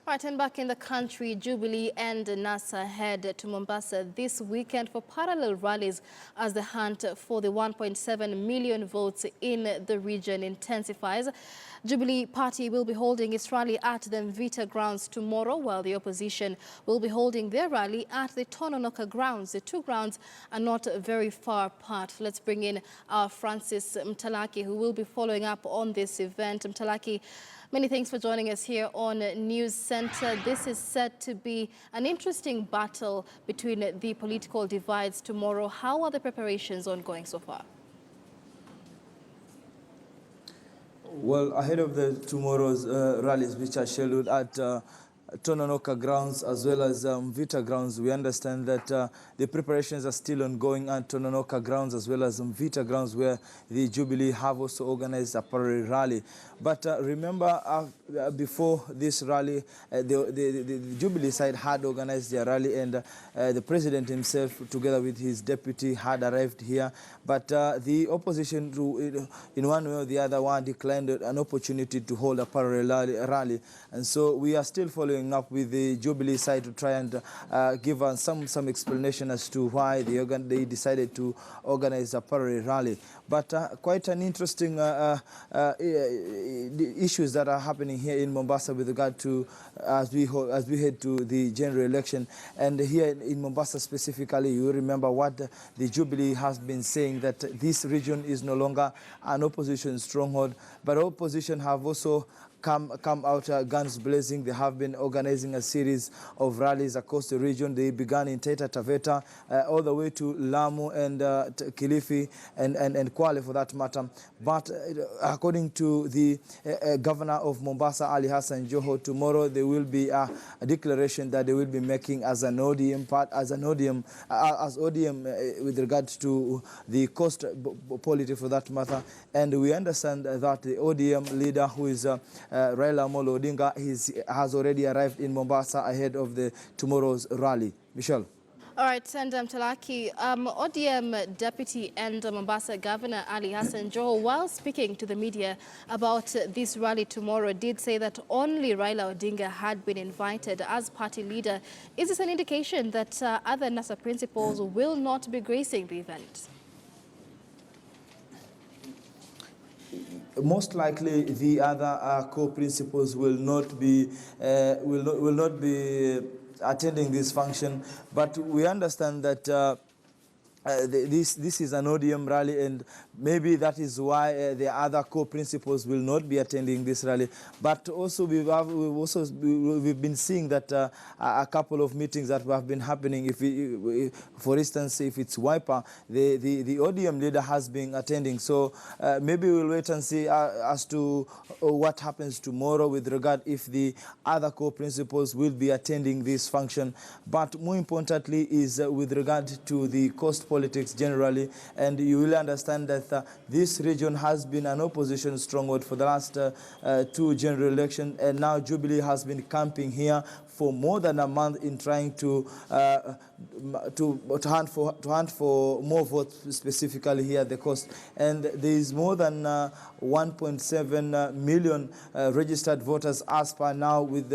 Right, and back in the country, Jubilee and NASA head to Mombasa this weekend for parallel rallies as the hunt for the 1.7 million votes in the region intensifies. Jubilee Party will be holding its rally at the Mvita grounds tomorrow, while the opposition will be holding their rally at the Tononoka grounds. The two grounds are not very far apart. Let's bring in our Francis Mtalaki, who will be following up on this event. Mtalaki, many thanks for joining us here on News Center. This is set to be an interesting battle between the political divides tomorrow. How are the preparations ongoing so far? Well, ahead of tomorrow's rallies, which are scheduled at Tononoka grounds as well as Mvita grounds, we understand that the preparations are still ongoing at Tononoka grounds as well as Mvita grounds, where the Jubilee have also organized a parallel rally. But remember, before this rally, the Jubilee side had organized their rally, and the president himself, together with his deputy, had arrived here. But the opposition, in one way or the other, one declined an opportunity to hold a parallel rally. And so we are still following up with the Jubilee side to try and give us some explanation as to why they decided to organize a parallel rally. But quite an interesting issues that are happening here in Mombasa with regard to as we head to the general election. And here in Mombasa specifically, you remember what the Jubilee has been saying, that this region is no longer an opposition stronghold, but opposition have also come out guns blazing. They have been organizing a series of rallies across the region. They began in Taita Taveta, all the way to Lamu and Kilifi and Kwale for that matter. But according to the governor of Mombasa, Ali Hassan Joho, tomorrow there will be a declaration that they will be making as an ODM with regard to the coast polity for that matter. And we understand that the ODM leader, who is Raila Amolo Odinga, has already arrived in Mombasa ahead of tomorrow's rally. Michelle. All right, and Talaki, ODM Deputy and Mombasa Governor Ali Hassan Joho, while speaking to the media about this rally tomorrow, did say that only Raila Odinga had been invited as party leader. Is this an indication that other NASA principals will not be gracing the event? Most likely, the other co-principals will not be attending this function, but we understand that this is an ODM rally, and maybe that is why the other co-principals will not be attending this rally. But also we've been seeing that a couple of meetings that have been happening. For instance, if it's Wiper, the ODM leader has been attending. So maybe we'll wait and see as to what happens tomorrow with regard if the other co-principals will be attending this function. But more importantly is with regard to the coast politics generally, and you will understand that this region has been an opposition stronghold for the last two general elections, and now Jubilee has been camping here for more than a month in trying to hunt for more votes, specifically here at the coast. And there is more than 1.7 million registered voters as per now, with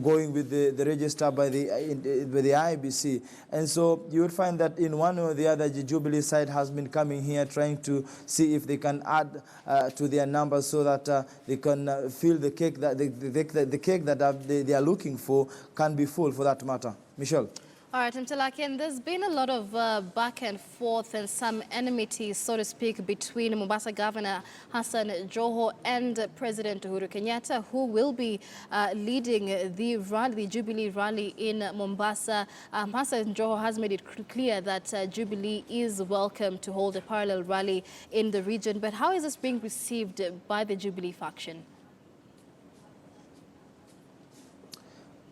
going with the register by the IBC. And so you would find that in one or the other, the Jubilee side has been coming here trying to see if they can add to their numbers so that they can fill the cake that the cake that they are looking for can be full, for that matter. Michelle. All right, Mtalaki, and there's been a lot of back and forth and some enmity, so to speak, between Mombasa Governor Hassan Joho and President Uhuru Kenyatta, who will be leading the Jubilee rally in Mombasa. Hassan Joho has made it clear that Jubilee is welcome to hold a parallel rally in the region. But how is this being received by the Jubilee faction?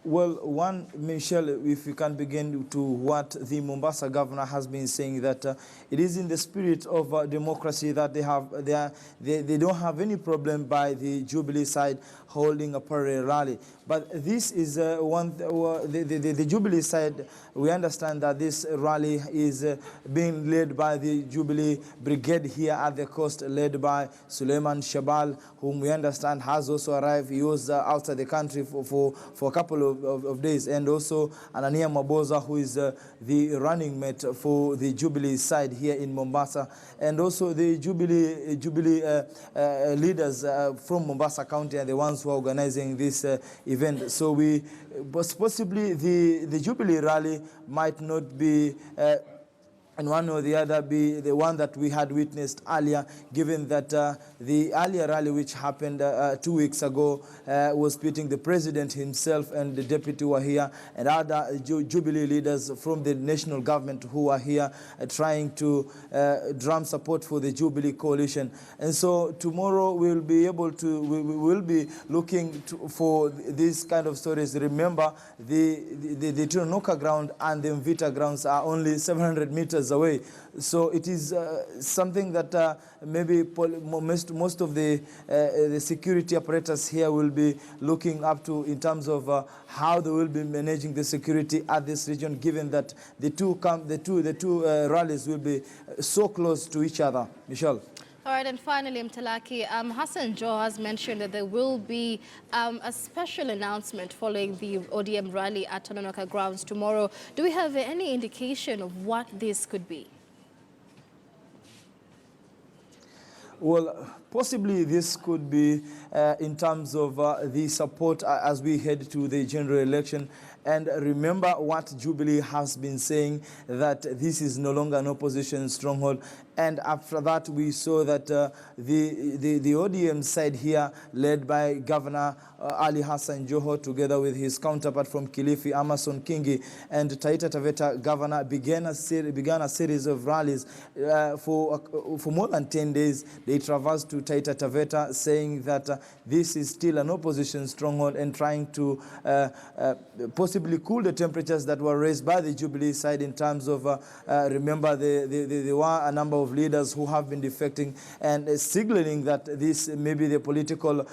Well, Michelle, if we can begin to what the Mombasa governor has been saying, that it is in the spirit of democracy that they don't have any problem by the Jubilee side holding a parallel rally. But this is the Jubilee side. We understand that this rally is being led by the Jubilee Brigade here at the coast, led by Suleiman Shabal, whom we understand has also arrived. He was outside the country for a couple of days, and also Anania Maboza, who is the running mate for the Jubilee side here in Mombasa, and also the Jubilee leaders from Mombasa County are the ones who are organizing this event. So possibly the Jubilee rally might not be and one or the other be the one that we had witnessed earlier, given that the earlier rally which happened 2 weeks ago was pitting the president himself and the deputy who are here, and other Jubilee leaders from the national government who are here trying to drum support for the Jubilee coalition. And so tomorrow we'll be able to, we will be looking for these kind of stories. Remember, the Tunonoka ground and the Mvita grounds are only 700 meters away. So it is something that maybe most of the security apparatus here will be looking up to in terms of how they will be managing the security at this region, given that the two rallies will be so close to each other. Michelle. All right, and finally, Mtalaki, Hassan Joe has mentioned that there will be a special announcement following the ODM rally at Tononoka grounds tomorrow. Do we have any indication of what this could be? Well, possibly this could be in terms of the support as we head to the general election. And remember what Jubilee has been saying, that this is no longer an opposition stronghold. And after that, we saw that the ODM side here, led by Governor Ali Hassan Joho, together with his counterpart from Kilifi, Amason Kingi, and Taita Taveta Governor, began a series of rallies for more than 10 days. They traversed to Taita Taveta, saying that this is still an opposition stronghold and trying to possibly cool the temperatures that were raised by the Jubilee side in terms of, remember, there were a number of leaders who have been defecting, and signaling that this maybe the political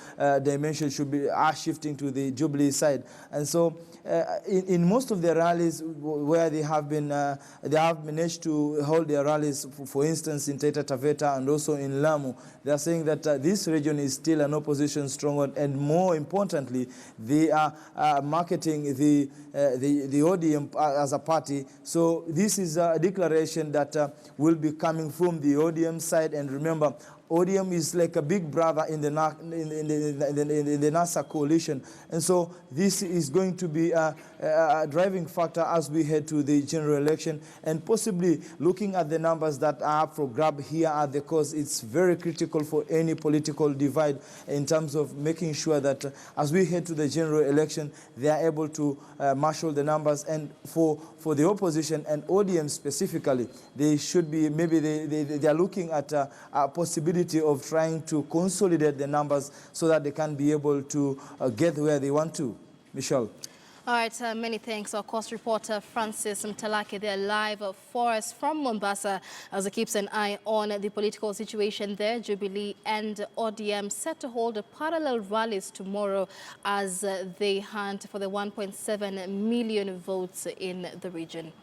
dimension are shifting to the Jubilee side. And so in most of the rallies where they have managed to hold their rallies, for instance in Taita Taveta and also in Lamu, they are saying that this region is still an opposition stronghold, and more importantly, they are marketing the ODM as a party. So this is a declaration that will be coming from the ODM side. And remember, ODM is like a big brother in the NASA coalition. And so this is going to be a driving factor as we head to the general election. And possibly looking at the numbers that are up for grab here at the coast, it's very critical for any political divide in terms of making sure that as we head to the general election, they are able to marshal the numbers. And for the opposition and ODM specifically, they should be, maybe they are looking at a possibility of trying to consolidate the numbers so that they can be able to get where they want to. Michelle. All right, many thanks. Our coast reporter Francis Mtalaki, they're live for us from Mombasa as he keeps an eye on the political situation there. Jubilee and ODM set to hold parallel rallies tomorrow as they hunt for the 1.7 million votes in the region.